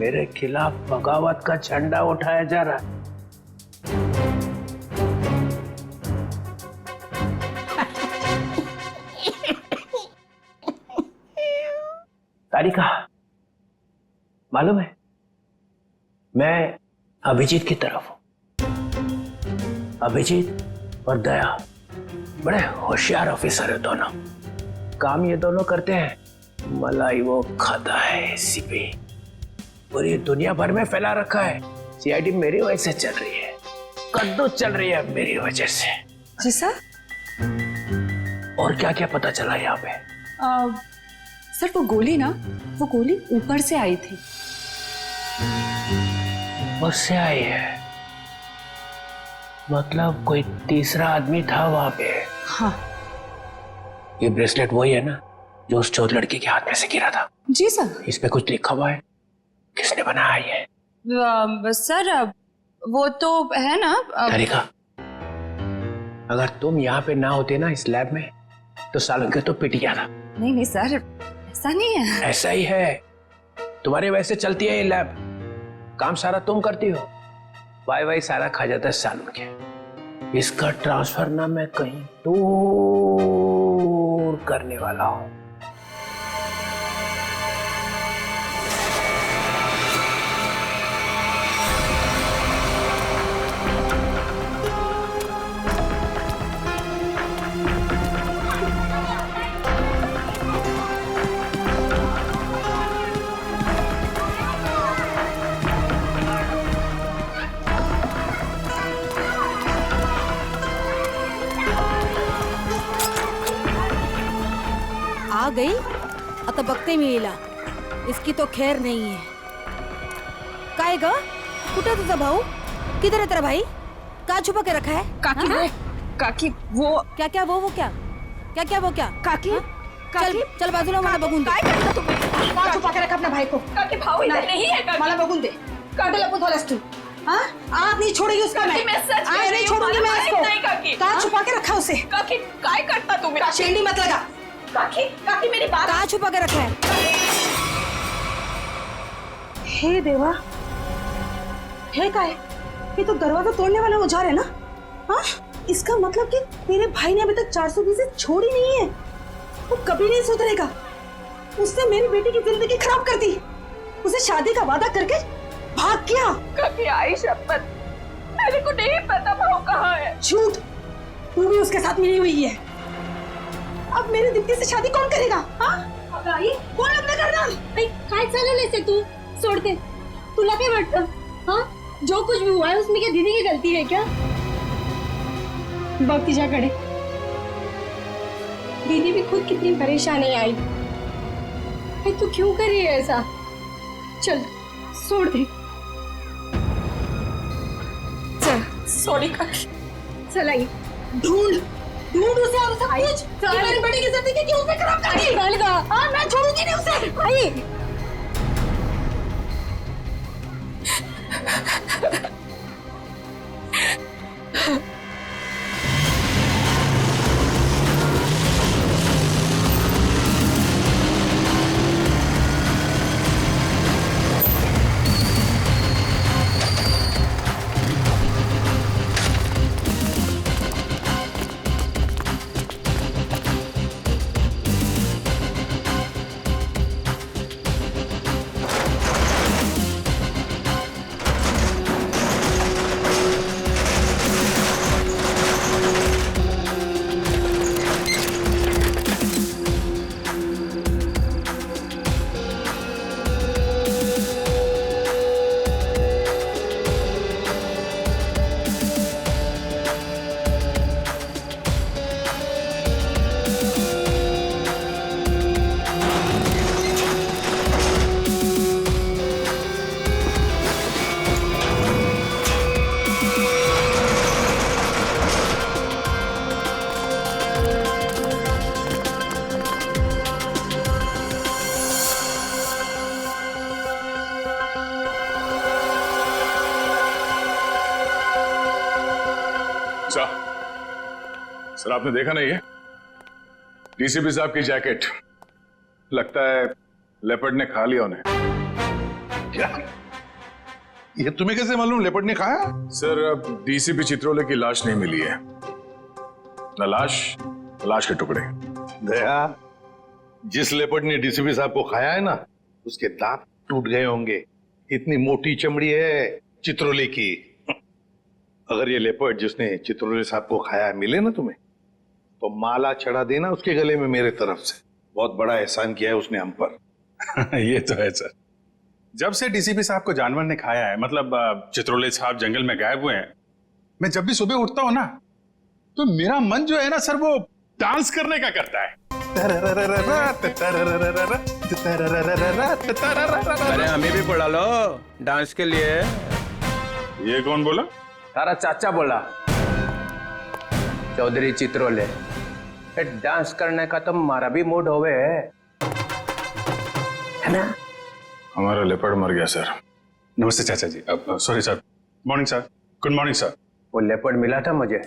मेरे खिलाफ बगावत का झंडा उठाया जा रहा है। तारिका, मालूम है मैं अभिजीत की तरफ हूं। अभिजीत और दया बड़े होशियार ऑफिसर है दोनों। काम ये दोनों करते हैं, मलाई वो खाता है सीपी। पूरी दुनिया भर में फैला रखा है। सीआईडी मेरी वजह से चल रही है, कद्दू चल रही है मेरी वजह से। जी सर। और क्या क्या पता चला यहाँ पे? सर वो गोली ऊपर से आई थी। ऊपर से आई है? मतलब कोई तीसरा आदमी था वहां पे? हाँ। ये ब्रेसलेट वही है ना जो उस चौथ लड़की के हाथ में से गिरा था? जी सर। इस पे कुछ लिखा हुआ है? किसने बनाया ये? सर वो तो है ना। तारिका, अगर तुम यहाँ पे ना होते ना इस लैब में तो सालन के तो पिट गया था। नहीं सर, ऐसा नहीं है। ऐसा ही है। तुम्हारे वैसे चलती है ये लैब, काम सारा तुम करती हो, वाई सारा खा जाता है सालन के। इसका ट्रांसफर ना मैं कहीं दूर करने वाला हूं। आ गई आता बघते मी हिला. इसकी तो खैर नहीं है. काय ग, कुठे तुझा भाऊ? किधर है तेरा भाई? कहाँ छुपा के रखा है? काकी हाँ? काकी वो क्या क्या वो क्या क्या वो क्या? काकी हाँ? चल चल बाजूला मला बघून दे. काय करता तुम्ही? का छुपा के रखा अपना भाई को? काकी भाऊ इधर नहीं है काकी। मला बघून दे. काटे लपून थोलस तू. हाँ? आप नहीं छोड़ेगी उसका काकी, मैं सच कह आज रही नहीं हूँ, छोड़ूंगी मैं मला इसको. माहित नहीं काकी. कहाँ छुपा के रखा उसे? काकी काय करता तुम्ही? शेंडी मत लगा. काकी काकी मेरी बात। कहाँ छुपा के रखा है? हे देवा, हे काय? ये तो दरवाजा तोड़ने वाला औजार है ना? हाँ? इसका मतलब कि मेरे भाई ने अभी तक 420 छोड़ी नहीं है. वो कभी नहीं सुधरेगा. उसने मेरी बेटी की जिंदगी खराब कर दी. उसे शादी का वादा करके भाग गया. काकी आई शपथ, मेरे को नहीं पता भाऊ कहाँ है. झूठ. तू भी उसके साथ मिली हुई है. अब मेरी दीप्ति से शादी कौन करेगा? हाँ? आई कौन लग्न करणार? काय चालवलंय ते तू? सोडते. तुला काय वाटतं? हाँ? जो कुछ भी हुआ है उसमें क्या दीदी की गलती है क्या? बघ तिच्याकडे. दीदी भी खुद कितनी परेशान है आई. भाई तू क्यों कर रही है ऐसा? चल छोड़ दे. चल सॉरी काकी. चल आई. ढूंढ उसे और सब कुछ. मेरी बेटी की जिंदगी क्यों उसे खराब कर दी? चल गा. हाँ, मैं छोड़ूंगी नहीं उसे. आई. सर आपने देखा नहीं है डीसीपी साहब की जैकेट? लगता है लेपर्ड ने खा लिया उन्हें. क्या? ये तुम्हें कैसे मालूम लेपर्ड ने खाया? सर, अब डीसीपी चित्रोले की लाश नहीं मिली है। न लाश, लाश के टुकड़े। दया, जिस लेपर्ड ने डीसीपी साहब को खाया है ना, उसके दांत टूट गए होंगे। इतनी मोटी चमड़ी है चित्रोले की। अगर ये लेपर्ड जिसने चित्रोले साहब को खाया है मिले ना तुम्हें, तो माला चढ़ा देना उसके गले में मेरे तरफ से। बहुत बड़ा एहसान किया है उसने हम पर। ये तो है सर। जब से डीसीपी साहब को जानवर ने खाया है, मतलब चित्रोले साहब जंगल में गायब हुए हैं, मैं जब भी सुबह उठता हूं ना, तो मेरा मन जो है ना सर, वो डांस करने का करता है। अरे हमें भी बुला लो डांस के लिए। ये कौन बोला? तारा चाचा बोला, चौधरी चित्रोले। डांस करने का तो हमारा भी मूड होवे है ना। हमारा लेपर्ड मर गया सर। नमस्ते चाचा जी। Sorry sir. Morning sir. Good morning sir. वो लेपर्ड मिला था मुझे,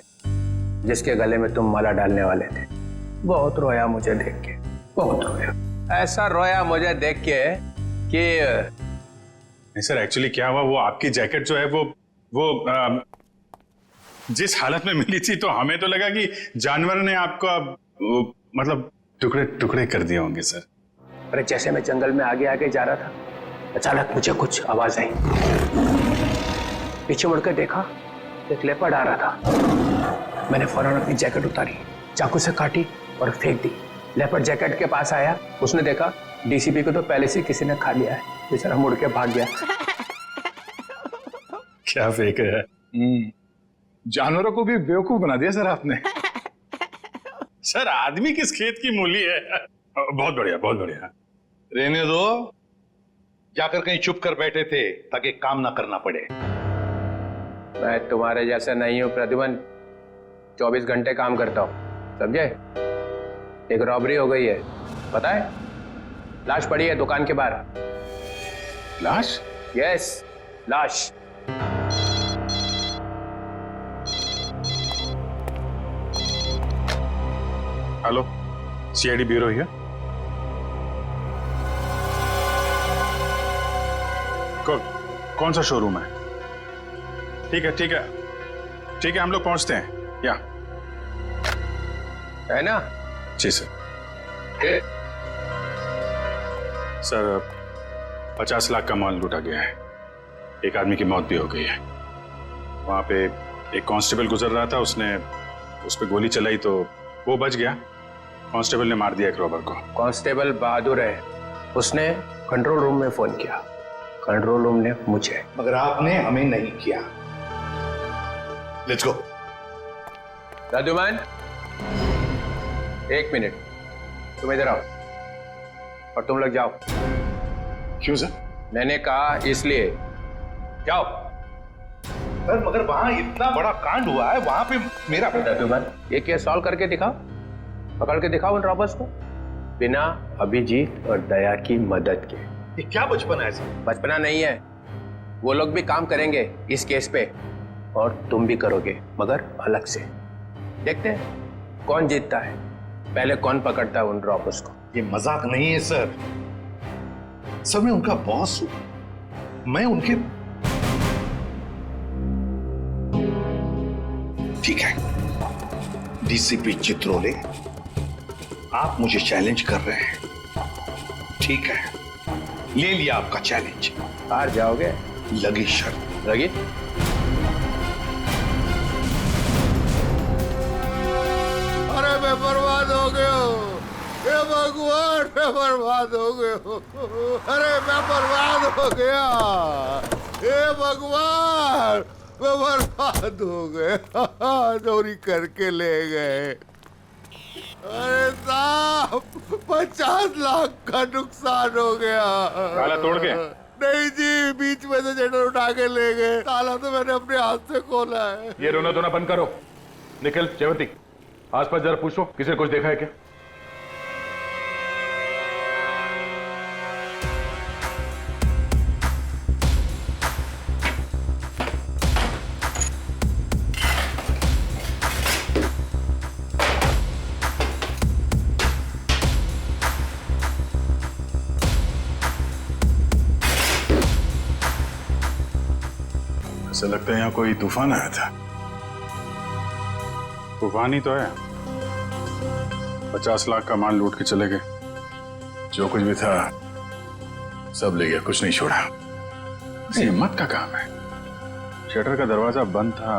जिसके गले में तुम माला डालने वाले थे। बहुत रोया मुझे देख के, बहुत रोया। ऐसा रोया मुझे देख के कि नहीं सर, एक्चुअली क्या हुआ, वो आपकी जैकेट जो है वो जिस हालत में मिली थी, तो हमें तो लगा कि जानवर ने आपको मतलब टुकड़े टुकड़े कर दिए होंगे सर। अरे जैसे मैं जंगल में आगे आगे जा रहा था, अचानक मुझे कुछ आवाज आई। पीछे मुड़कर देखा, एक लेपर्ड आ रहा था। मैंने फौरन अपनी जैकेट उतारी, चाकू से काटी और फेंक दी। लेपर्ड जैकेट के पास आया, उसने देखा डीसीपी को तो पहले से किसी ने खा लिया है। बेचारा मुड़ के भाग गया। क्या फेंक है? जानवरों को भी बेवकूफ बना दिया सर आपने। सर, आदमी किस खेत की मूली है? बहुत बढ़िया, बहुत बढ़िया। रहने दो, जाकर कहीं चुप कर बैठे थे ताकि काम ना करना पड़े। मैं तुम्हारे जैसा नहीं हूं प्रद्युमन, 24 घंटे काम करता हूं, समझे? एक रॉबरी हो गई है, पता है? लाश पड़ी है दुकान के बाहर। लाश? यस, लाश। Hello, CID bureau here. कौन सा शोरूम है? ठीक है ठीक है ठीक है, हम लोग पहुंचते हैं। या है ना? जी सर। सर, 50 लाख का माल लूटा गया है। एक आदमी की मौत भी हो गई है। वहां पे एक कांस्टेबल गुजर रहा था, उसने उस पर गोली चलाई तो वो बच गया। कांस्टेबल ने मार दिया एक रॉबर को। कांस्टेबल बहादुर है, उसने कंट्रोल रूम में फोन किया, कंट्रोल रूम ने मुझे। मगर आपने हमें नहीं किया। Let's go. प्रद्युमन, 1 मिनट, तुम इधर आओ और तुम लोग जाओ। क्यों सर? मैंने कहा इसलिए, जाओ। सर, मगर वहां इतना बड़ा कांड हुआ है, वहां पे मेरा प्रद्युमन, ये केस सॉल्व करके दिखाओ, पकड़ के दिखाओ उन रॉबर्स को, बिना अभिजीत और दया की मदद के। ये क्या बचपन है सर? बचपना नहीं है, वो लोग भी काम करेंगे इस केस पे और तुम भी करोगे, मगर अलग से। देखते हैं कौन जीतता है, पहले कौन पकड़ता है उन रॉबर्स को। ये मजाक नहीं है सर। सर, मैं उनका बॉस हूं, मैं उनके। ठीक है डीसीपी चित्रोले, आप मुझे चैलेंज कर रहे हैं। ठीक है, ले लिया आपका चैलेंज। हार जाओगे? लगी शर्त। लगी? अरे मैं बर्बाद हो गया हूँ, हे भगवान, मैं बर्बाद हो गया हूँ। अरे मैं बर्बाद हो गया, हे भगवान, मैं बर्बाद हो गया। चोरी करके ले गए। अरे साहब, 50 लाख का नुकसान हो गया। ताला तोड़ के? नहीं जी, बीच में से जेटर उठा के ले गए। ताला तो मैंने अपने हाथ से खोला है। ये रोना धोना बंद करो। निखिल, जयवती, आसपास जरा पूछो, किसी ने कुछ देखा है क्या? ऐसा लगता है यहाँ कोई तूफान आया था। तूफान ही तो है। 50 लाख का माल लूट के चले गए। जो कुछ भी था सब ले गया, कुछ नहीं छोड़ा। हिम्मत का काम है। शटर का दरवाजा बंद था,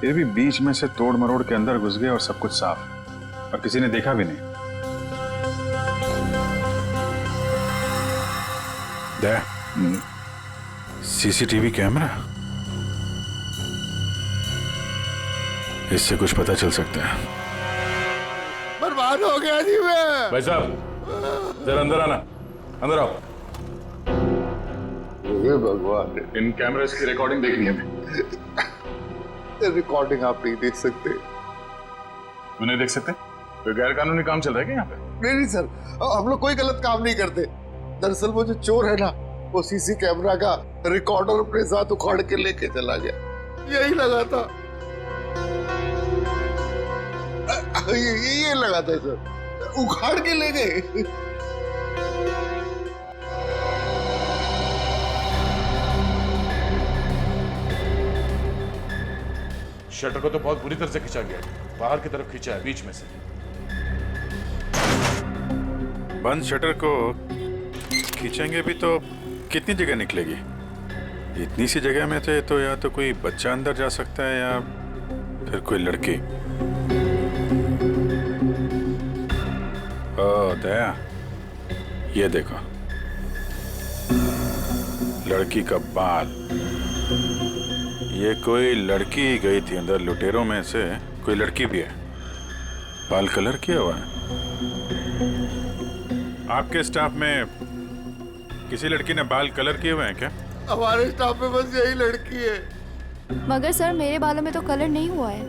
फिर भी बीच में से तोड़ मरोड़ के अंदर घुस गए और सब कुछ साफ, और किसी ने देखा भी नहीं। सीसीटीवी कैमरा, इससे कुछ पता चल सकता है। बर्बाद हो गया जी मैं। भाई साहब जरा अंदर आना, अंदर आओ। हे भगवान, इन कैमरास की रिकॉर्डिंग देखनी है हमें। रिकॉर्डिंग आप नहीं देख सकते। क्यों नहीं देख सकते? कोई गैर कानूनी काम चल रहा है क्या यहाँ पे? नहीं नहीं सर, हम लोग कोई गलत काम नहीं करते। दरअसल वो जो चोर है ना, वो सीसी कैमरा का रिकॉर्डर अपने साथ उखाड़ के लेके चला गया। यही लगा था, ये लगा था सर, उखाड़ के ले गए। शटर को तो बहुत बुरी तरह से खींचा गया है, बाहर की तरफ खींचा है, बीच में से। बंद शटर को खींचेंगे भी तो कितनी जगह निकलेगी? इतनी सी जगह में थे तो या तो कोई बच्चा अंदर जा सकता है या फिर कोई लड़की। ओ दया, ये देखो, लड़की का बाल। ये कोई लड़की गई थी अंदर, लुटेरों में से कोई लड़की भी है। बाल कलर किया हुआ है। आपके स्टाफ में किसी लड़की ने बाल कलर किए हुए हैं क्या? हमारे स्टाफ में बस यही लड़की है। मगर सर मेरे बालों में तो कलर नहीं हुआ है।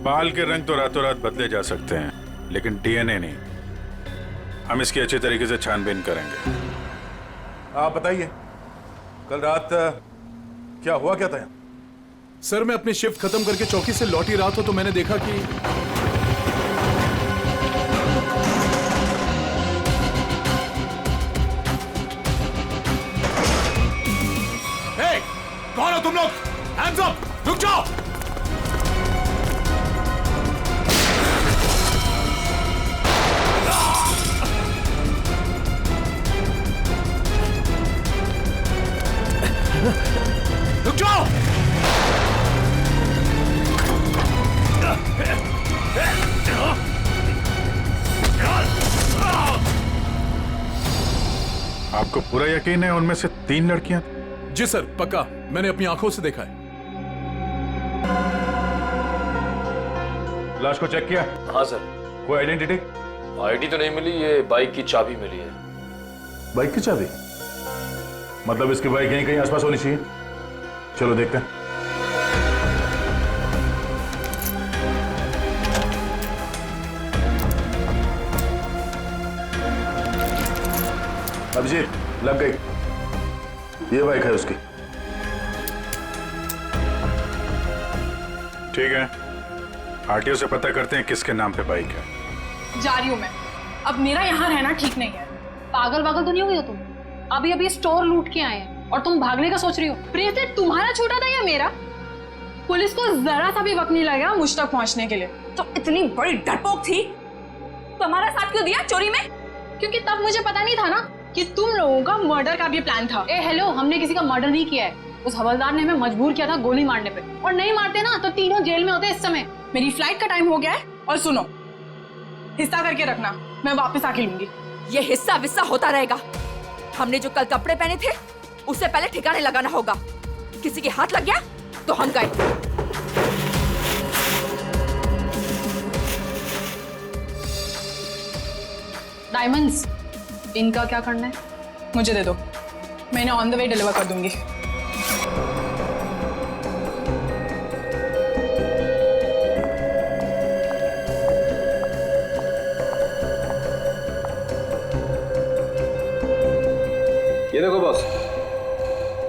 बाल के रंग तो रातों रात बदले जा सकते हैं, लेकिन डीएनए नहीं। हम इसकी अच्छी तरीके से छानबीन करेंगे। आप बताइए, कल रात क्या हुआ, क्या था? सर मैं अपनी शिफ्ट खत्म करके चौकी से लौटी रहा था तो मैंने देखा कि कौन हो तुम लोग? Hands up! रुक जाओ! रुक जाओ! आपको पूरा यकीन है उनमें से 3 लड़कियां? जी सर, पक्का, मैंने अपनी आंखों से देखा है। लाश को चेक किया? हाँ सर। कोई आइडेंटिटी? आईडी तो नहीं मिली, ये बाइक की चाबी मिली है। बाइक की चाबी? मतलब इसकी बाइक यहीं कहीं आसपास होनी चाहिए। चलो देखते हैं। अभिजीत, लग गई। ये बाइक है उसकी। ठीक है, आरटीओ से पता करते हैं किसके नाम पे बाइक है। जा रही हूँ मैं। अब मेरा यहाँ रहना ठीक नहीं है। पागल तो नहीं हो गई हो तुम? अभी अभी स्टोर लूट के आए हैं और तुम भागने का सोच रही हो। प्रियते, तुम्हारा छोटा था या मेरा? पुलिस को जरा सा भी वक्त नहीं लगा मुझ तक पहुंचने के लिए। तो इतनी बड़ी डरपोक थी तो हमारा साथ क्यों दिया चोरी में? क्योंकि तब मुझे पता नहीं था ना कि तुम लोगों का मर्डर का भी प्लान था। ए हेलो, हमने किसी का मर्डर नहीं किया है। उस हवलदार ने हमें मजबूर किया था गोली मारने पे, और नहीं मारते ना तो तीनों जेल में होते इस समय। मेरी फ्लाइट का टाइम हो गया है, और सुनो, हिस्सा करके रखना, मैं वापस आके लूंगी। ये हिस्सा विस्सा होता रहेगा। हमने जो कल कपड़े पहने थे उससे पहले ठिकाने लगाना होगा। किसी के हाथ लग गया तो हम गए। डायमंड्स, इनका क्या करना है? मुझे दे दो, मैं इन्हें ऑन द वे डिलीवर कर दूंगी। ये देखो बॉस,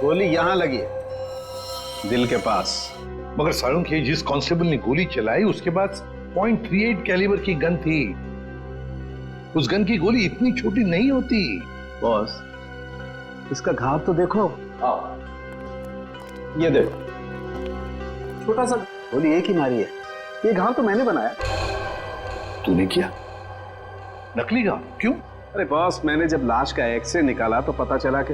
गोली यहां लगी है, दिल के पास। मगर सारुण, ये जिस कांस्टेबल ने गोली चलाई उसके पास .38 कैलिबर की गन थी। उस गन की गोली इतनी छोटी नहीं होती। बॉस, इसका घाव तो देखो। ये देखो, छोटा सा गोली एक ही मारी है। ये घाव तो मैंने बनाया। तूने किया? नकली घाव? क्यों? अरे बॉस, मैंने जब लाश का एक्सरे निकाला तो पता चला कि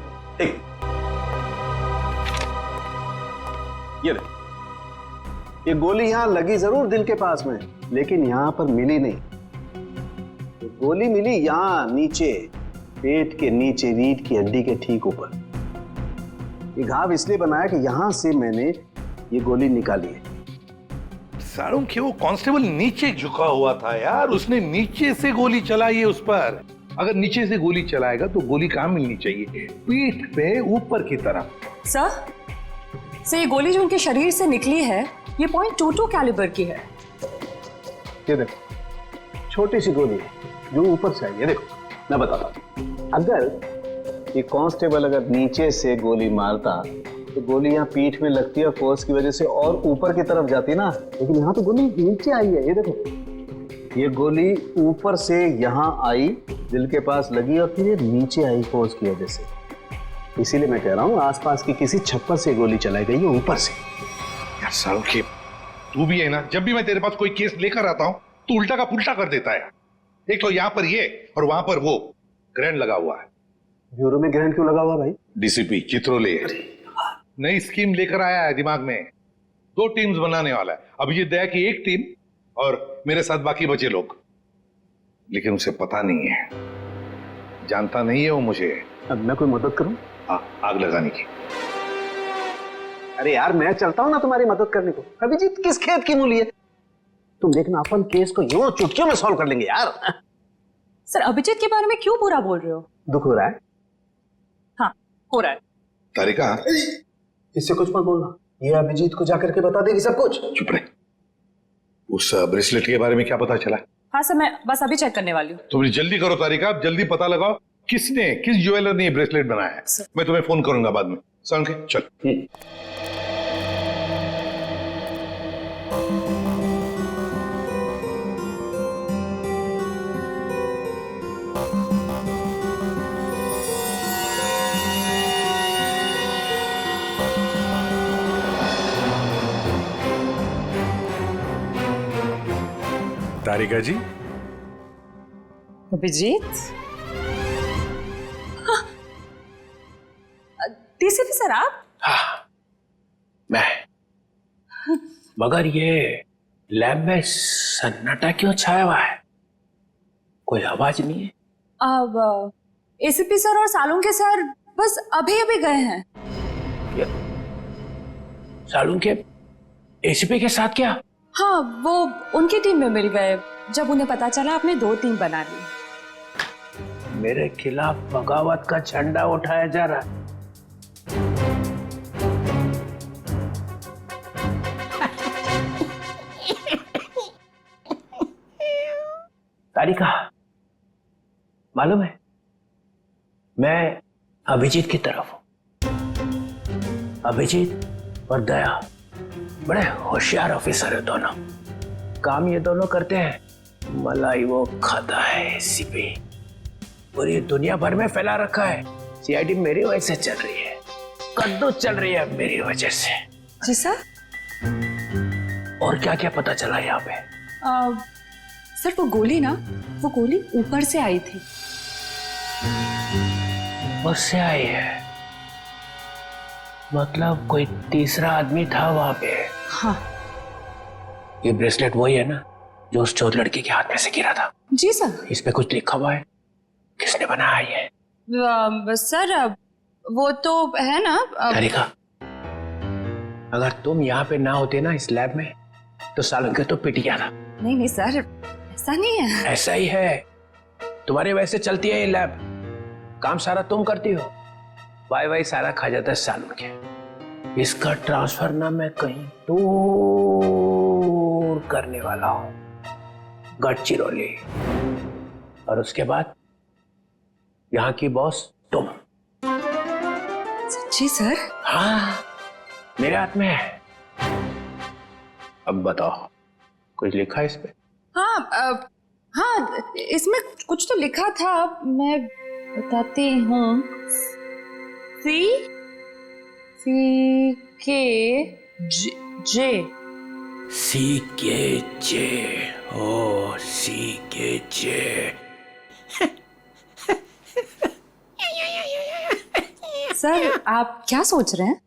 ये देखो, ये गोली यहां लगी जरूर दिल के पास में, लेकिन यहां पर मिली नहीं। ये गोली मिली यहां नीचे, पेट के नीचे, रीढ़ की हड्डी के ठीक ऊपर। ये घाव इसलिए बनाया कि यहां से मैंने ये गोली निकाली है। सारुण के वो कांस्टेबल नीचे झुका हुआ था यार, उसने नीचे से गोली चलाई है उस पर। अगर नीचे से गोली चलाएगा तो गोली कहां मिलनी चाहिए? पीठ पे ऊपर की तरफ। सर ये गोली जो उनके शरीर से निकली है ये .22 कैलिबर की है। ये देखो, छोटी सी गोली है जो ऊपर से आई है। देखो मैं बताता हूं, अगर ये कांस्टेबल अगर नीचे से गोली मारता तो गोली यहाँ पीठ में लगती है, फोर्स की वजह से और ऊपर की तरफ जाती ना, लेकिन यहाँ तो गोली नीचे आई है। ये देखो, ये गोली ऊपर से यहाँ आई, दिल के पास लगी और फिर ये नीचे आई फोर्स की वजह से। इसीलिए मैं कह रहा हूँ आसपास की किसी छप्पर से गोली चलाई गई है ऊपर से। यार सारुण के, तू भी है ना, जब भी मैं तेरे पास कोई केस लेकर आता हूँ तू उल्टा का पुल्टा कर देता है। एक तो यहाँ पर ये और वहां पर वो ग्रैंड लगा हुआ है। ब्यूरो में ग्रैंड क्यों लगा हुआ भाई? डीसीपी चित्रोले नई स्कीम लेकर आया है दिमाग में। 2 टीम्स बनाने वाला है। अभिजीत दया की एक टीम और मेरे साथ बाकी बचे लोग। लेकिन उसे पता नहीं है, जानता नहीं है वो मुझे। अब मैं कोई मदद करूं? आग लगाने की। अरे यार मैं चलता हूं ना तुम्हारी मदद करने को। अभिजीत किस खेत की मूली है? तुम देखना, अपन केस को यूं चुटकियों में सॉल्व कर लेंगे यार। सर अभिजीत के बारे में क्यों बुरा बोल रहे हो? दुख हो रहा है? हाँ हो रहा है। तारिका, इससे कुछ मत बोलना, ये अभिजीत को जाकर के बता देगी सब कुछ। चुप रहे। उस ब्रेसलेट के बारे में क्या पता चला? हाँ सर, मैं बस अभी चेक करने वाली हूँ। तुम जल्दी करो तारिका, जल्दी पता लगाओ किस ज्वेलर ने ये ब्रेसलेट बनाया है। मैं तुम्हें फोन करूंगा बाद में। समझ के चल। तारिका जी। अभिजीत, डीसीपी सर आप? हाँ मैं। मगर ये लैब में सन्नाटा क्यों छाया हुआ है? कोई आवाज नहीं है। अब एसीपी सर और सालुंके सर बस अभी अभी गए हैं। सालुंके एसीपी के साथ क्या? हाँ वो उनकी टीम में मिल गए जब उन्हें पता चला आपने 2 टीम बना ली। मेरे खिलाफ बगावत का झंडा उठाया जा रहा है। तारिका, मालूम है मैं अभिजीत की तरफ हूं। अभिजीत और दया बड़े होशियार ऑफिसर है दोनों। काम ये दोनों करते हैं, मलाई वो खाता है एसीपी। पूरी दुनिया भर में फैला रखा है। सीआईडी मेरी वजह से चल रही है, कद्दू चल रही है मेरी वजह से। जी सर। और क्या क्या पता चला यहाँ पे? सर वो गोली ऊपर से आई थी। ऊपर से आई है? मतलब कोई तीसरा आदमी था वहां पे? हाँ। ये ब्रेसलेट वही है ना जो उस चोर लड़की के हाथ में से गिरा था? जी सर। इस पे कुछ लिखा हुआ है? किसने बनाया ये? सर वो तो है ना। तारिका, अगर तुम यहाँ पे ना होते ना इस लैब में तो सालुंके तो पिट गया था। नहीं सर, ऐसा नहीं है। ऐसा ही है। तुम्हारी वजह से चलती है ये लैब। काम सारा तुम करती हो, वाई सारा खा जाता है सालुंके। इसका ट्रांसफर ना मैं कहीं दूर करने वाला हूं, गढ़चिरौली। और उसके बाद यहाँ की बॉस तुम। सच्ची सर? हाँ, मेरे हाथ में है। अब बताओ, कुछ लिखा है इस पे? हाँ इसमें कुछ तो लिखा था, मैं बताती हूँ। जे CKJ। ओ CKJ। सर आप क्या सोच रहे हैं?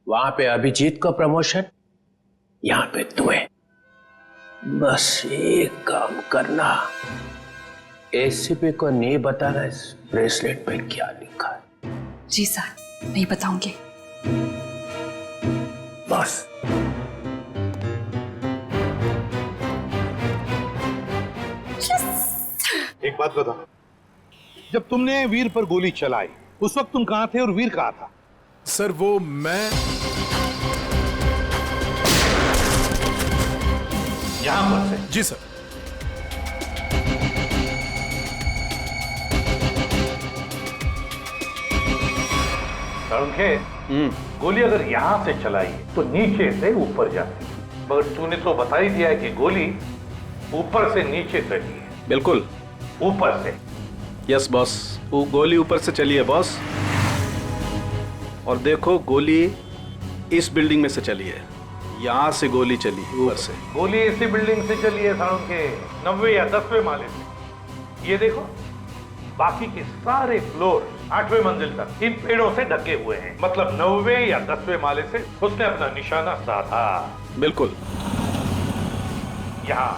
वहां पे अभिजीत को प्रमोशन, यहाँ पे तुम्हें। बस एक काम करना, एसीपी को नहीं बताना इस ब्रेसलेट पे क्या लिखा है। जी सर, नहीं बताऊंगी। बस। एक बात बता, जब तुमने वीर पर गोली चलाई उस वक्त तुम कहां थे और वीर कहां था? सर वो मैं यहां पर से। जी सर। गोली अगर यहां से चलाई तो नीचे से ऊपर जाती, मगर तूने तो बता ही दिया है कि गोली ऊपर से नीचे चली है। बिल्कुल ऊपर से। यस बॉस, वो गोली ऊपर से चली है बॉस। और देखो गोली इस बिल्डिंग में से चली है, यहां से गोली चली ऊपर से। गोली इसी बिल्डिंग से चली है साउंड के 9वें या 10वें माले से। ये देखो, बाकी के सारे फ्लोर 8वें मंजिल तक इन पेड़ों से ढके हुए हैं। मतलब 9वें या 10वें माले से उसने अपना निशाना साधा। बिल्कुल। यहाँ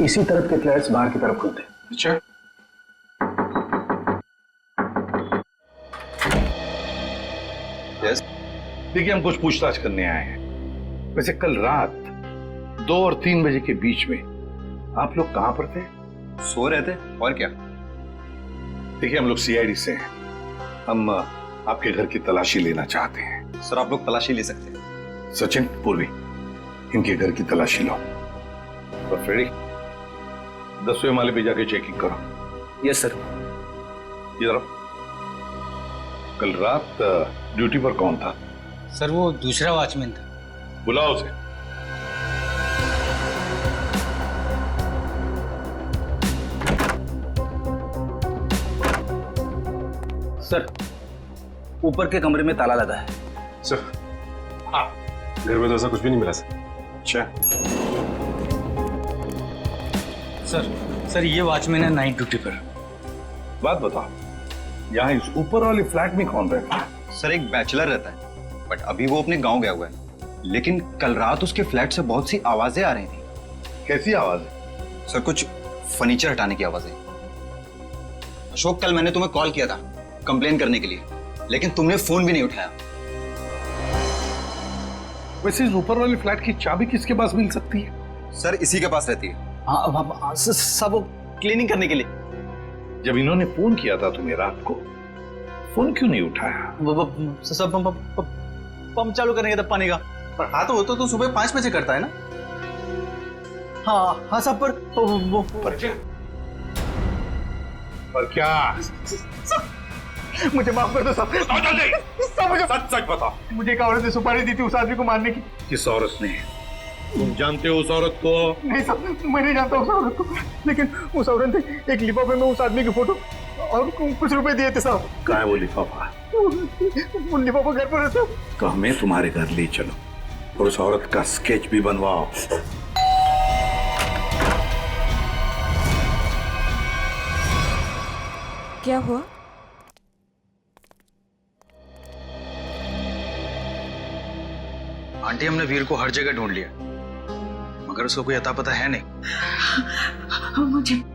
इसी तरफ के फ्लैट्स बाहर की तरफ खुलते। अच्छा, देखिए हम कुछ पूछताछ करने आए हैं। वैसे कल रात 2 और 3 बजे के बीच में आप लोग कहां पर थे? सो रहे थे, और क्या। देखिए हम लोग CID से हैं, हम आपके घर की तलाशी लेना चाहते हैं। सर आप लोग तलाशी ले सकते हैं। सचिन, पूर्वी, इनके घर की तलाशी लो। और फ्रेडी, 10वें माले पे जाके चेकिंग करो। Yes sir. इधर आओ। कल रात ड्यूटी पर कौन था? सर वो दूसरा वॉचमैन था। बुलाओ उसे। सर ऊपर के कमरे में ताला लगा है। सर हाँ, घर में तो ऐसा कुछ भी नहीं मिला सर। अच्छा सर ये वॉचमैन है नाइट ड्यूटी पर। बात बताओ, यहाँ इस ऊपर वाले फ्लैट में कौन रहता है? सर एक बैचलर रहता है, बट अभी वो अपने गांव गया हुआ है। लेकिन कल रात उसके फ्लैट से बहुत सी आवाजें आ रही थी। कैसी आवाज? सर कुछ फर्नीचर हटाने की आवाजें। अशोक, कल मैंने तुम्हें कॉल किया था कंप्लेन करने के लिए, लेकिन तुमने फोन भी नहीं उठाया। वैसे इस ऊपर वाले फ्लैट की चाबी किसके पास मिल सकती है? सर इसी के पास रहती है। हाँ सब क्लीनिंग करने के लिए। जब इन्होंने फोन किया था तुम्हें रात को, फोन क्यों नहीं उठाया? सब पंप चालू करने का पानी का। पर हाँ तो सुबह 5 बजे करता है ना। हाँ सब पर क्या? मुझे माफ कर दो सब। मुझे सच बताओ, मुझे एक औरत ने सुपारी दी थी उस आदमी को मारने की। किस औरत ने? तुम जानते हो उस औरत को? नहीं सर, मैं नहीं जानता उस औरत को, लेकिन उस औरत ने एक लिफाफे में उस आदमी की फोटो और कुछ रुपए दिए थे साहब। कहाँ है वो लिफाफा? वो लिफाफा घर पर है साहब। तो हमें तुम्हारे घर ले चलो और उस औरत का स्केच भी बनवाओ। क्या हुआ? आंटी, हमने वीर को हर जगह ढूंढ लिया, मगर उसको कोई अता पता है नहीं।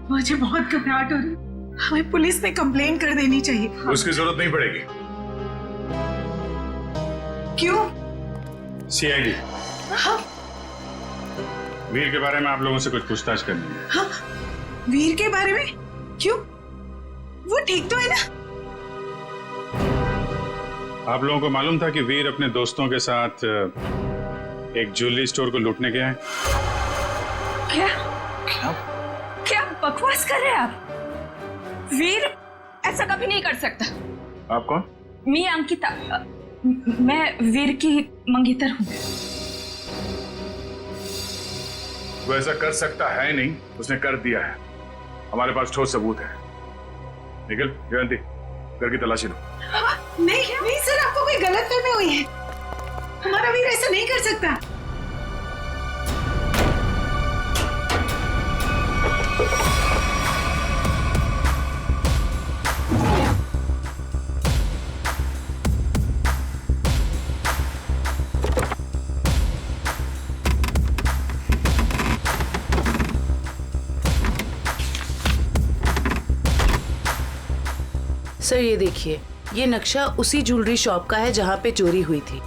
मुझे बहुत घबराहट हो रही है। हमें पुलिस में कंप्लेन कर देनी चाहिए। उसकी जरूरत नहीं पड़ेगी। क्यों? CID वीर के बारे में आप लोगों से कुछ पूछताछ करनी है। हाँ, वीर के बारे में? क्यों? वो ठीक तो है ना? आप लोगों को मालूम था कि वीर अपने दोस्तों के साथ एक ज्वेलरी स्टोर को लूटने गया है? क्या बकवास कर रहे हैं आप? वीर ऐसा कभी नहीं कर सकता। आप कौन? मैं अंकिता, मैं वीर की मंगेतर हूँ। वो ऐसा कर सकता है नहीं, उसने कर दिया है। हमारे पास ठोस सबूत है। निखिल, जयंती, घर की तलाशी लो। नहीं नहीं सर, आपको कोई गलतफहमी हुई है। हमारा वीर ऐसा नहीं कर सकता। सर ये देखिए, ये नक्शा उसी ज्वेलरी शॉप का है जहाँ पे चोरी हुई थी।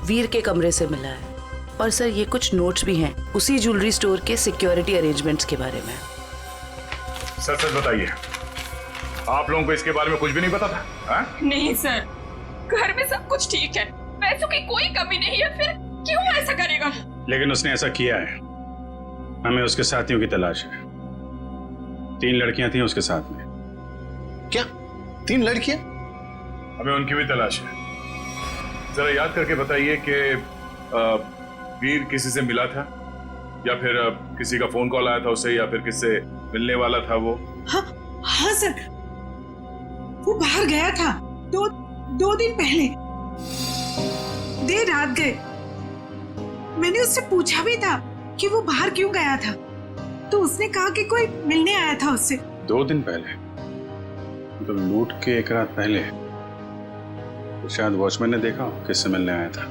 वीर के कमरे से मिला है। और सर ये कुछ नोट्स भी हैं उसी ज्वेलरी स्टोर के सिक्योरिटी अरेंजमेंट्स के बारे में। सच सच बताइए, आप लोगों को इसके बारे में कुछ भी नहीं पता था? हा? नहीं सर, घर में सब कुछ ठीक है, पैसों की कोई कमी नहीं है, फिर क्यों ऐसा करेगा? लेकिन उसने ऐसा किया है। हमें उसके साथियों की तलाश है। 3 लड़कियां थीं उसके साथ में। क्या 3 लड़कियां? हमें उनकी भी तलाश है। जरा याद करके बताइए कि वीर किसी से मिला था, या फिर किसी का फोन कॉल आया था उसे, या फिर किससे मिलने वाला था वो? हाँ सर, वो बाहर गया था 2 दिन पहले, देर रात गए। मैंने उससे पूछा भी था कि वो बाहर क्यों गया था, तो उसने कहा कि कोई मिलने आया था उससे। 2 दिन पहले? तो लूट के 1 रात पहले तो शायद वॉचमैन ने देखा किससे मिलने आया था।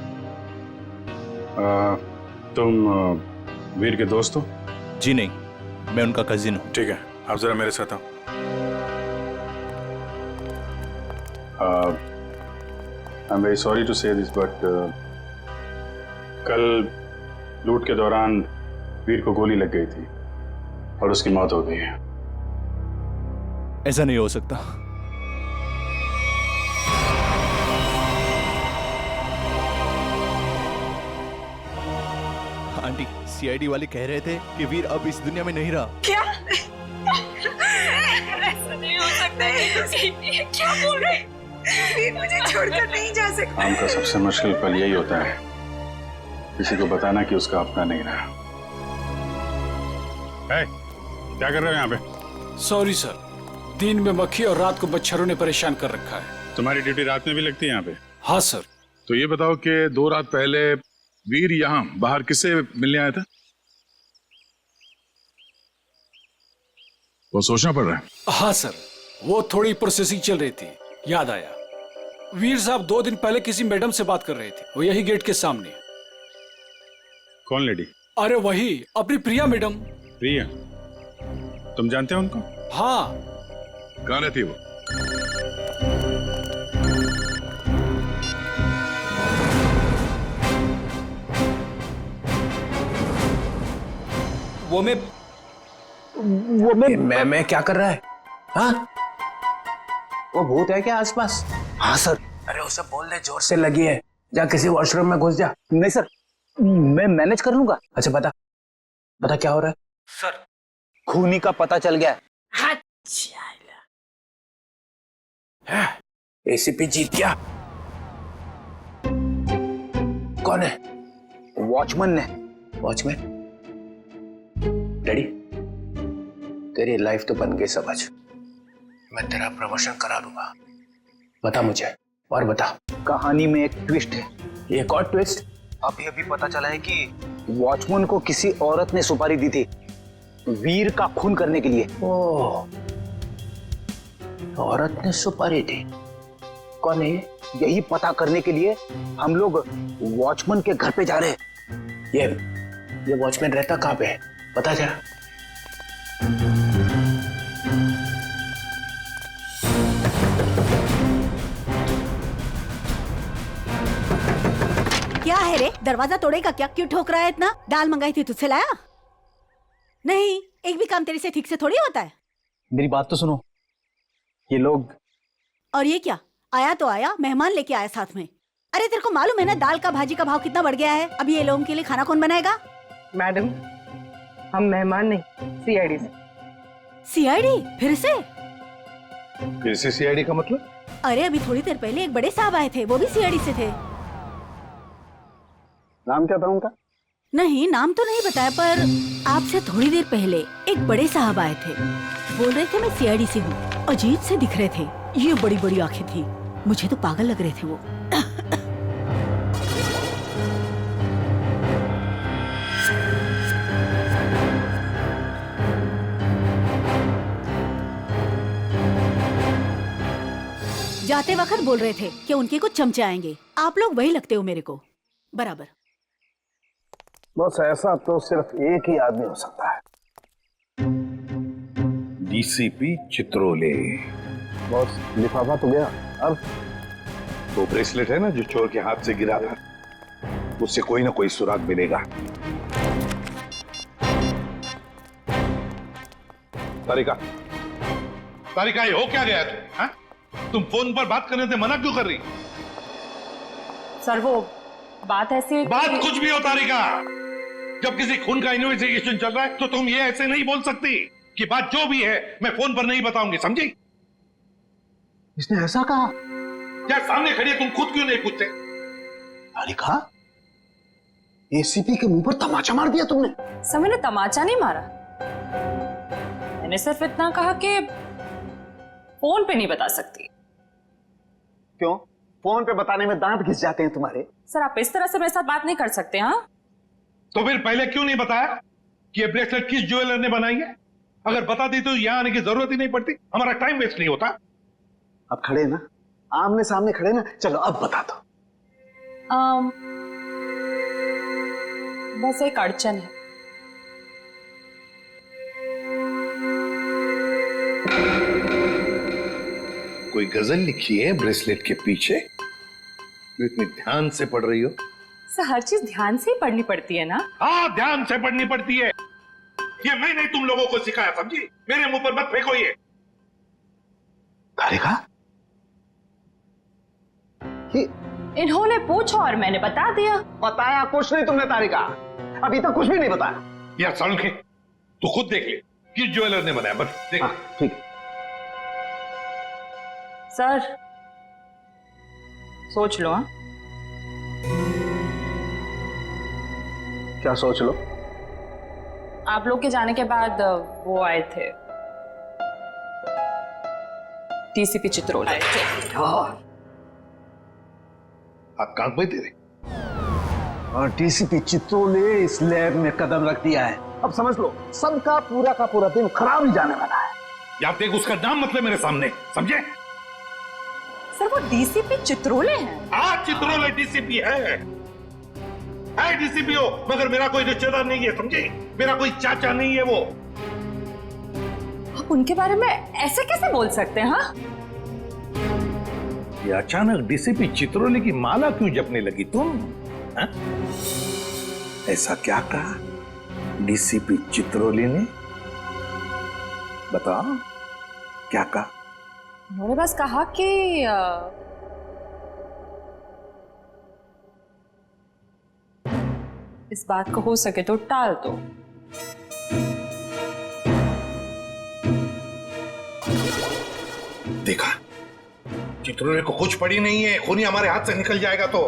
तुम वीर के दोस्त हो? जी नहीं, मैं उनका कजिन हूँ। ठीक है, आप जरा मेरे साथ आओ। I am very sorry to say this, but कल लूट के दौरान वीर को गोली लग गई थी और उसकी मौत हो गई है। ऐसा नहीं हो सकता। आंटी, सीआईडी वाले कह रहे थे कि वीर अब इस दुनिया में नहीं रहा। क्या? ऐसा नहीं हो सकता है। क्या बोल रहे हैं? वीर मुझे छोड़कर नहीं जा सकता। काम का सबसे मुश्किल पल यही होता है, किसी को बताना कि उसका अपना नहीं रहा। क्या कर रहे हो यहाँ पे? सॉरी सर, दिन में मक्खी और रात को मच्छरों ने परेशान कर रखा है। तुम्हारी ड्यूटी रात में भी लगती है यहाँ पे? हाँ सर। तो ये बताओ कि 2 रात पहले वीर यहाँ बाहर किससे मिलने आया था? वो सोचना पड़ रहा है। हाँ सर, वो थोड़ी प्रोसेसिंग चल रही थी, याद आया। वीर साहब 2 दिन पहले किसी मैडम से बात कर रहे थे, वो यही गेट के सामने। कौन लेडी? अरे वही, अपनी प्रिया मैडम। प्रिया? तुम जानते हो उनको? हाँ। कहाँ रहती है वो? मैं क्या कर रहा है? हाँ? वो भूत है क्या आसपास? हाँ सर। अरे उसे बोल दे जोर से लगी है, जा किसी वॉशरूम में घुस जा। नहीं सर, मैं मैनेज कर लूंगा। अच्छा बता क्या हो रहा है? सर, खूनी का पता चल गया है। एसीपी जीत गया। कौन है? वॉचमैन ने। वॉचमैन? डैडी, तेरी लाइफ तो बन गई समझ। मैं तेरा प्रमोशन करा दूंगा। बता मुझे, और बता। कहानी में एक ट्विस्ट है। एक और ट्विस्ट? अभी अभी पता चला है कि वॉचमैन को किसी औरत ने सुपारी दी थी वीर का खून करने के लिए। ओह, औरत ने सुपारी दी? कौन है? यही पता करने के लिए हम लोग वॉचमैन के घर पे जा रहे हैं। ये वॉचमैन रहता कहाँ पे है? बता जरा। क्या है रे, दरवाजा तोड़ेगा क्या? क्यों ठोक रहा है इतना? दाल मंगाई थी, तुझसे लाया? नहीं, एक भी काम तेरे से ठीक से थोड़ी होता है। मेरी बात तो सुनो, ये लोग। और ये क्या? आया तो आया, मेहमान लेके आया साथ में। अरे तेरे को मालूम है ना दाल का भाजी का भाव कितना बढ़ गया है? अभी ये लोगों के लिए खाना कौन बनाएगा? मैडम, हम मेहमान नहीं, सीआईडी से। सीआईडी? फिर से? कैसे सीआईडी का मतलब? अरे अभी थोड़ी देर पहले एक बड़े साहब आए थे, वो भी सीआईडी से थे। नाम क्या था उनका? नहीं, नाम तो नहीं बताया, पर आपसे थोड़ी देर पहले एक बड़े साहब आए थे। बोल रहे थे मैं सीआईडी से हूँ। अजीब से दिख रहे थे, ये बड़ी बड़ी आंखें थी, मुझे तो पागल लग रहे थे वो। जाते वक्त बोल रहे थे कि उनके कुछ चमचे आएंगे। आप लोग वही लगते हो मेरे को बराबर। बस ऐसा तो सिर्फ एक ही आदमी हो सकता है, डीसीपी चित्रोले। बॉस लिफाफा तो गया, अब वो ब्रेसलेट है ना जो चोर के हाथ से गिरा था, उससे कोई ना कोई सुराग मिलेगा। तारिका, तारिका ये हो क्या गया तुम? तुम फोन पर बात करने से मना क्यों कर रही? सर वो बात ऐसी है बात कुछ भी हो तारिका, जब किसी खून का इन्वेस्टिगेशन चल रहा है तो तुम ये ऐसे नहीं बोल सकती कि बात जो भी है मैं फोन पर नहीं बताऊंगी, समझी? इसने ऐसा कहा? क्या सामने खड़ी है, तुम खुद क्यों नहीं पूछते? तारिका, एसीपी के मुंह पर तमाचा मार दिया तुमने। सर मैंने तमाचा नहीं मारा, मैंने सिर्फ इतना कहा कि फोन पे नहीं बता सकती। क्यों? फोन पे बताने में दांत घिस जाते हैं तुम्हारे। सर आप इस तरह से मेरे साथ बात नहीं कर सकते। हाँ तो फिर पहले क्यों नहीं बताया कि ये ब्रेसलेट किस ज्वेलर ने बनाई है? अगर बता दी तो यहां आने की जरूरत ही नहीं पड़ती, हमारा टाइम वेस्ट नहीं होता। अब खड़े ना, आमने सामने खड़े ना, चलो अब बता दो। बस एक अड़चन है। कोई गजल लिखी है ब्रेसलेट के पीछे? तो इतनी ध्यान से पढ़ रही हो? सर हर चीज ध्यान से ही पढ़नी पड़ती है ना। हाँ ध्यान से पढ़नी पड़ती है, ये मैंने तुम लोगों को सिखाया, समझी? मेरे मुंह पर मत फेंको ये। तारिका, इन्होंने पूछा और मैंने बता दिया। बताया कुछ नहीं तुमने तारिका, अभी तक कुछ भी नहीं बताया। यार सड़के तू खुद देख ले किस ज्वेलर ने बनाया, बस देख। ठीक है सर, सोच लो। हाँ क्या सोच लो? आप लोग के जाने के बाद वो आए थे, डीसीपी चित्रोले आए थे। आप कांक पे तेरे, और डीसीपी चित्रोले इस लैब में कदम रख दिया है। अब समझ लो सबका पूरा का पूरा दिन खराब ही जाने वाला है। या देख उसका नाम मतलब मेरे सामने, समझे? सर वो डीसीपी चित्रोले हैं। हाँ चित्रोले डीसीपी है डीसीपी हो, मगर मेरा कोई रिश्तेदार नहीं है, समझे? मेरा कोई चाचा नहीं है वो। आप उनके बारे में ऐसे कैसे बोल सकते हैं? हाँ ये अचानक डीसीपी चित्रोले की माला क्यों जपने लगी तुम? हा? ऐसा क्या कहा डीसीपी चित्रोले ने? बताओ क्या कहा? उन्होंने बस कहा कि इस बात को हो सके तो टाल दो। देखा, चित्रोले को कुछ पड़ी नहीं है, खूनी हमारे हाथ से निकल जाएगा तो।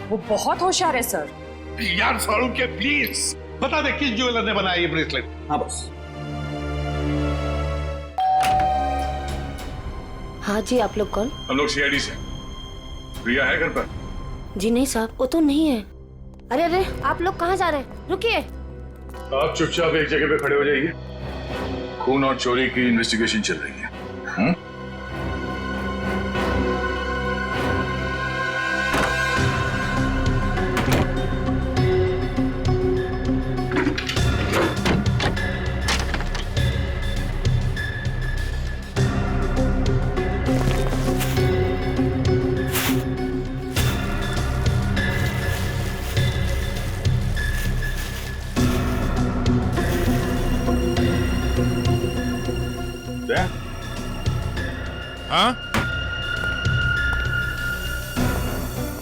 वो बहुत होशियार है सर। यार सारू के प्लीज बता दे किस ज्वेलर ने बनाया ये ब्रेसलेट? हाँ बस। हाँ जी, आप लोग कौन? हम लोग सीआईडी से। प्रिया है घर पर? जी नहीं साहब, वो तो नहीं है। अरे अरे, आप लोग कहाँ जा रहे हैं? रुकिए। आप चुपचाप एक जगह पे खड़े हो जाइए, खून और चोरी की इन्वेस्टिगेशन चल रही है। हाँ?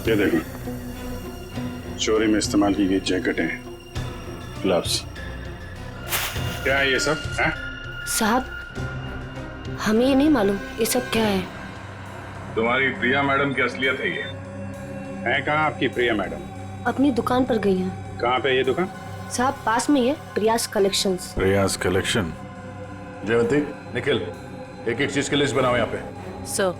ये देखो, चोरी में इस्तेमाल की गई जैकेटें, ग्लव्स। क्या है ये सब? साहब हमें ये नहीं मालूम ये सब क्या है। तुम्हारी प्रिया मैडम की असलियत है ये। है कहाँ आपकी प्रिया मैडम? अपनी दुकान पर गई हैं। कहाँ पे ये दुकान? साहब पास में ही है प्रयास कलेक्शंस। प्रयास कलेक्शन। जयवंती, निखिल, एक एक चीज की लिस्ट बनाओ यहाँ पे। सर।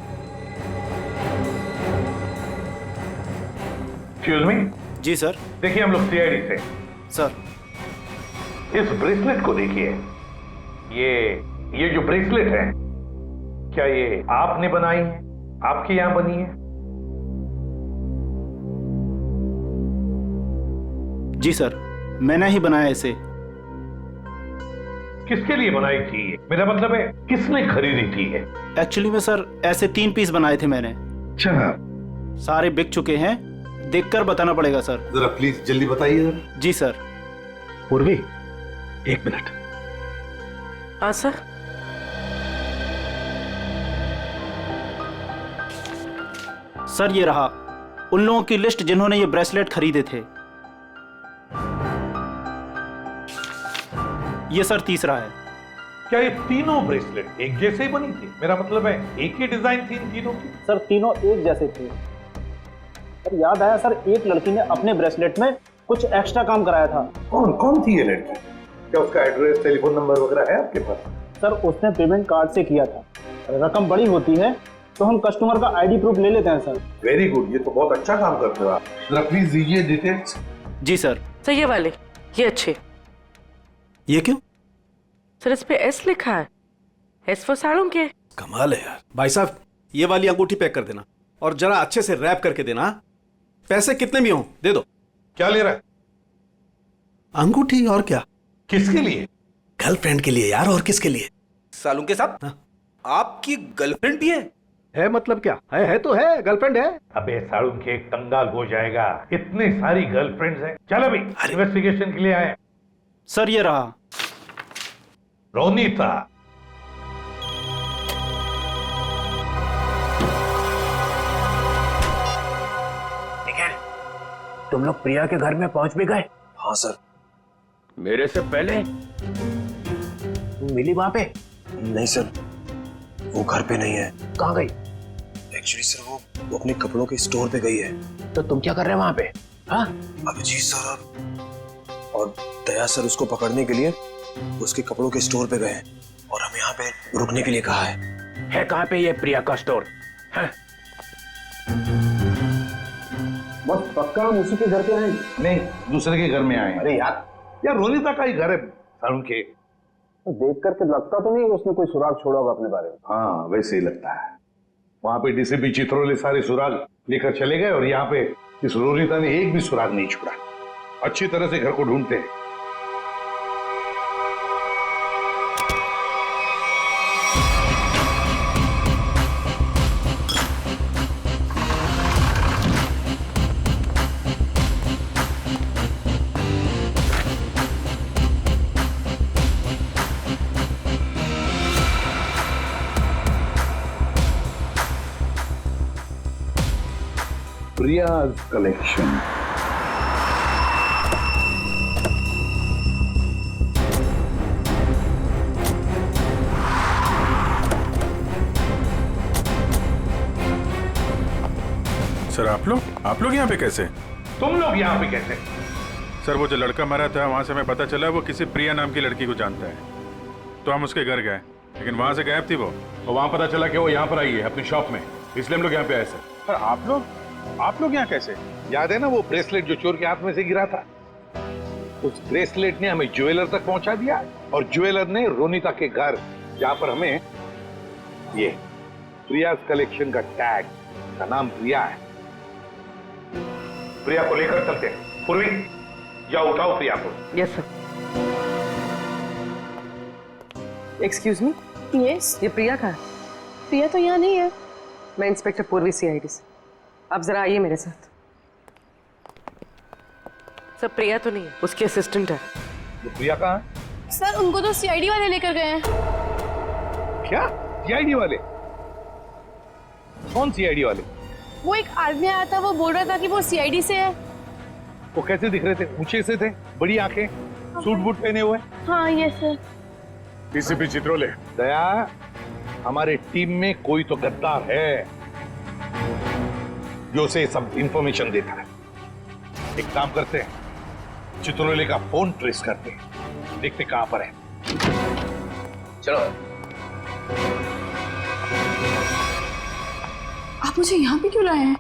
Excuse me. जी सर। देखिए हम लोग सीआईडी से। सर। इस ब्रेसलेट को देखिए। ये जो ब्रेसलेट है, क्या ये आपने बनाई है? आपके यहां बनी है? जी सर, मैंने ही बनाया इसे। किसके लिए बनाई थी ये? मेरा मतलब है किसने खरीदी थी ये? एक्चुअली में सर ऐसे 3 पीस बनाए थे मैंने। अच्छा। सारे बिक चुके हैं, देखकर बताना पड़ेगा सर। जरा प्लीज जल्दी बताइए जरा। जी सर। पूर्वी, 1 मिनट। हाँ सर। सर ये रहा उन लोगों की लिस्ट जिन्होंने ये ब्रेसलेट खरीदे थे। ये सर तीसरा है। क्या ये तीनों ब्रेसलेट एक जैसे ही बनी थी? मेरा मतलब है एक ही डिजाइन थी इन तीनों की? सर तीनों एक जैसे थे। सर याद आया सर, एक लड़की ने अपने ब्रेसलेट में कुछ एक्स्ट्रा काम कराया था। कौन थी ये लड़की? क्या उसका एड्रेस, टेलीफोन नंबर वगैरह है आपके पास? सर उसने पेमेंट कार्ड से किया था। रकम बड़ी होती है तो हम कस्टमर का आईडी प्रूफ ले लेते हैं सर। वेरी गुड, ये तो बहुत अच्छा काम करते हो आप। जरा प्लीज दीजिए डिटेल्स। जी सर। सर ये वाले, ये अच्छे। ये क्यों? सर इस पे एस लिखा है। एस फॉर साड़ों के। कमाल है यार। भाई साहब ये वाली अंगूठी पैक कर देना और जरा अच्छे से रैप करके देना। पैसे कितने भी हों दे दो। क्या ले रहा है? अंगूठी। और क्या? किसके लिए? गर्लफ्रेंड के लिए यार, और किसके लिए? सालूं के साथ। आपकी गर्लफ्रेंड भी है मतलब क्या? है तो है, गर्लफ्रेंड है। अबे साड़ू के कंगाल हो जाएगा, इतनी सारी गर्लफ्रेंड्स हैं। चल अभी इन्वेस्टिगेशन के लिए आए। सर ये रहा रोनीता। निखिल, तुम लोग प्रिया के घर में पहुंच भी गए? हाँ सर। मेरे से पहले? तुम मिली वहां पे? नहीं सर, वो घर पे नहीं है। कहाँ गई? एक्चुअली सर वो अपने कपड़ों के स्टोर पे गई है। तो तुम क्या कर रहे हो वहां पे? हाँ? अभिजीत सर और दया सर उसको पकड़ने के लिए उसके कपड़ों के स्टोर पे गए और हमें यहाँ पे रुकने के लिए कहा है। कहाँ पे ये प्रिया का स्टोर? हाँ? बस पक्का हम उसी के घर पे आए? नहीं, दूसरे के घर में आए। अरे यार रोनीता का ही घर है साड़ू के। तो देख करके लगता तो नहीं उसने कोई सुराग छोड़ा होगा अपने बारे में। हाँ वैसे ही लगता है। वहां पे डीसीपी चित्रोले सारे सुराग लेकर चले गए और यहाँ पे इस रोनीता ने एक भी सुराग नहीं छोड़ा। अच्छी तरह से घर को ढूंढते हैं। प्रियाज कलेक्शन। सर आप लोग यहाँ पे कैसे? तुम लोग यहाँ पे कैसे? सर वो जो लड़का मरा था वहां से हमें पता चला वो किसी प्रिया नाम की लड़की को जानता है, तो हम उसके घर गए, लेकिन वहां से गायब थी वो। और वहां पता चला कि वो यहाँ पर आई है अपनी शॉप में, इसलिए हम लोग यहाँ पे आए सर। सर आप लोग यहाँ कैसे? याद है ना वो ब्रेसलेट जो चोर के हाथ में से गिरा था? उस ब्रेसलेट ने हमें ज्वेलर तक पहुंचा दिया और ज्वेलर ने रोनीता के घर, जहां पर हमें ये प्रियाज कलेक्शन का टैग, का नाम प्रिया है। प्रिया को लेकर चलते हैं। पूर्वी जाओ, उठाओ प्रिया को। Yes sir. एक्सक्यूज मी। यस। ये प्रिया का है? प्रिया तो यहाँ नहीं है। मैं इंस्पेक्टर पूर्वी सीआईडी से। आप जरा आइए मेरे साथ। सर प्रिया तो नहीं है, उसकी असिस्टेंट है। प्रिया कहाँ है? सर उनको तो सीआईडी वाले लेकर गए हैं। क्या? सीआईडी वाले? कौन सीआईडी वाले? वो एक आदमी आया था, वो बोल रहा था कि वो सीआईडी से है। वो कैसे दिख रहे थे? ऊंचे से थे, बड़ी आंखें, सूट बूट पहने हुए। हाँ यस सर। डीसीपी चित्रोले। दया, हमारे टीम में कोई तो गद्दार है जो उसे सब इंफॉर्मेशन देता है। एक काम करते हैं, चित्रोले का फोन ट्रेस करते, देखते कहां पर है। चलो। आप मुझे यहाँ पे क्यों लाए हैं?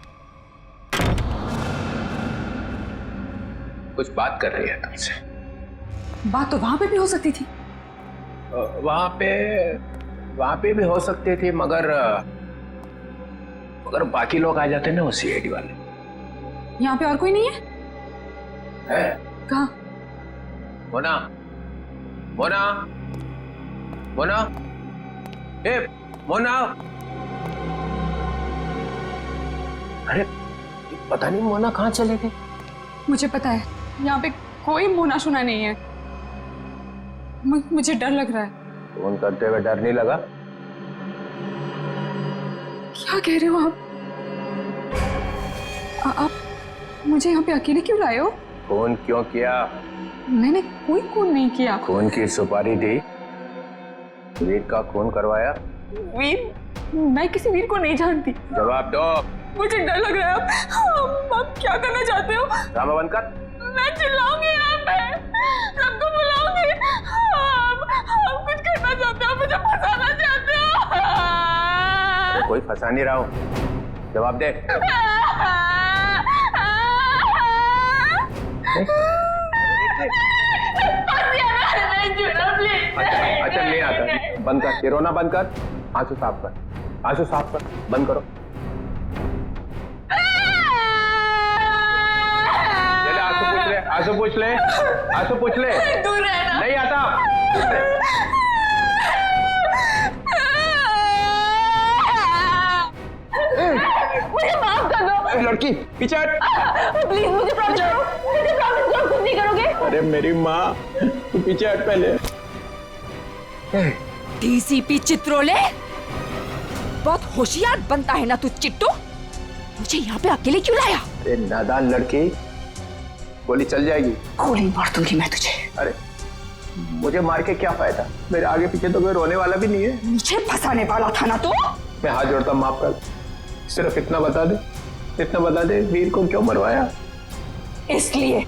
कुछ बात कर रही है तुमसे। बात तो वहां पे भी हो सकती थी। वहां पे भी हो सकती थी, मगर बाकी लोग आ जाते ना, वो सीआईडी वाले। यहाँ पे और कोई नहीं है? कहाँ? मोना, मोना, मोना, ए मोना। अरे पता नहीं मोना कहाँ चले गए। मुझे पता है यहाँ पे कोई मोना शुना नहीं है। मुझे डर लग रहा है। फोन करते हुए डर नहीं लगा? क्या कह रहे हो आप मुझे यहाँ पे अकेले क्यों लाए हो? फोन क्यों किया? मैंने कोई खून नहीं किया। खून की सुपारी दी, वीर का खून करवाया। वीर? मैं किसी वीर को नहीं जानती। जवाब दो। मुझे डर लग रहा है। आप क्या करना चाहते हो? ड्रामा बंद कर। मैं चिल्लाऊंगी यहाँ पे, सबको बुलाऊंगी। आप कुछ करना चाहते हो, मुझे फंसाना चाहते हो। कोई फंसा नहीं रहा हूँ, जवाब दे। अच्छा नहीं आता, बंद कर, रोना बंद कर, आंसू साफ कर, आंसू साफ कर, बंद करो। आंसू पूछ ले, आंसू पूछ ले। दूर रहना। नहीं आता। मुझे माफ कर दो। लड़की पीछे हट। प्लीज मुझे प्रॉमिस करो, मुझे प्रॉमिस करो कुछ नहीं करोगे। अरे मेरी माँ, तू पीछे हट पहले। डीसीपी चित्रोले, बहुत होशियार बनता है ना तू चिट्टू। मुझे यहाँ पे अकेले क्यों लाया? अरे नादान लड़की, गोली चल जाएगी। गोली मार दूंगी मैं तुझे। अरे मुझे मार के क्या फायदा, मेरे आगे पीछे तो कोई रोने वाला भी नहीं है। मुझे फंसाने वाला था ना तू। मैं हाथ जोड़ता, माफ कर, सिर्फ इतना बता दे, वीर को क्यों मरवाया? इसलिए